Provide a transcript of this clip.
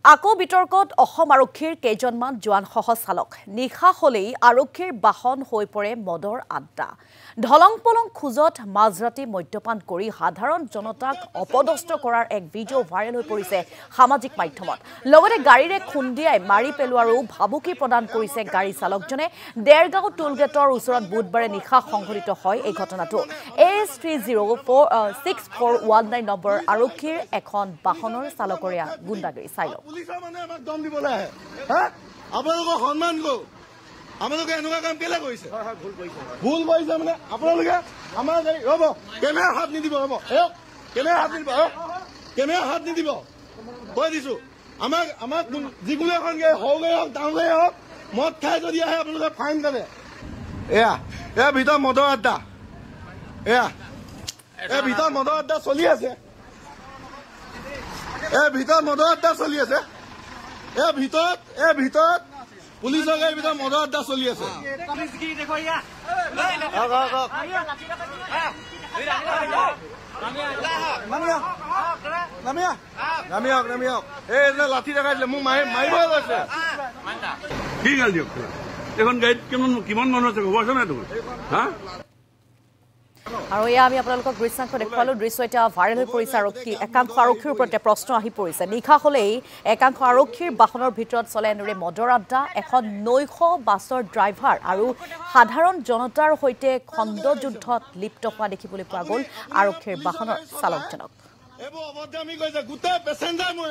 আকৌ বিতৰ্কত অসম আৰক্ষীৰ কেইজনমান জোৱান সহ চালক নিশা হলেই আৰক্ষীৰ বাহন হৈ পৰে মদৰ আড্ডা ঢলং পলং খুজত মাজৰাতি মদ্যপান কৰি সাধাৰণ জনতাক অপদস্থ কৰাৰ এক ভিডিঅ' ভাইৰেল হৈ পৰিছে সামাজিক মাধ্যমত লগতে গাড়ীৰে খুন্দিয়াই মাৰি পেলোৱাৰো ভাবুকি প্ৰদান কৰিছে গাড়ী চালকজনে দেৰগাঁও টোলগেটৰ ওচৰত বুধবাৰে নিশা সংঘটিত হয় এই ঘটনাটো AS306419 নম্বৰ আৰক্ষীৰ এখন বাহনৰ চালকৰীয়া গুণ্ডাগিৰি চাই লওক পুলিচৰ মানে আমাক দম দিবলৈ আহে হা আপোনালোকৰ সন্মান গো আপোনালোকে এনেকুৱা কাম কেলে কৰিছে ভুল কৰিছে মানে আপোনালোকে আমাৰ গাড়ী ৰ'ব কেমেৰা হাত নিদিব ৰ'ব কেমেৰা হাত নিদিব কেমেৰা হাত নিদিব কৈ দিছো আমাক যিকোনো এখন গাড়ী সৰু গাড়ী হওক ডাঙৰ গাড়ী হওক মদ খাই যদি আহে আপোনালোকে ফাইন কাটে এয়া ভিতৰত মদৰ আড্ডা ভিতৰত মদৰ আড্ডা চলি আছে ভিতৰত মদৰ আড্ডা চলি আছে ভিতৰত পুলিচৰ গাড়ীৰ ভিতৰত মদৰ আড্ডা চলি আছে নামিয়ক এই লাঠি দেখাই দিলে মোক মাৰিব গৈছে কি গাল দিয়ক এখন গাড়ীত কিমান মানুহ আছে খবৰছে নাই তোমাৰ হা আৰু এয়া আমি আপোনালোকক দৃশ্যাংশ দেখুৱালো দৃশ্য এতিয়া ভাইৰেল হৈ পৰিছে আৰক্ষী একাংশ আৰক্ষীৰ ওপৰতে প্ৰশ্ন আহি পৰিছে নিশা হলেই একাংশ আৰক্ষীৰ বাহনৰ ভিতৰত চলে এনেদৰে মদৰ আড্ডা এখন নৈশ বাছৰ ড্ৰাইভাৰ আৰু সাধাৰণ জনতাৰ সৈতে খণ্ডযুদ্ধত লিপ্ত হোৱা দেখিবলৈ পোৱা গ'ল আৰক্ষীৰ বাহনৰ চালকজনক এইবোৰ অভদ্ৰামী কৰিছে গোটেই পেচেঞ্জাৰ মোৰ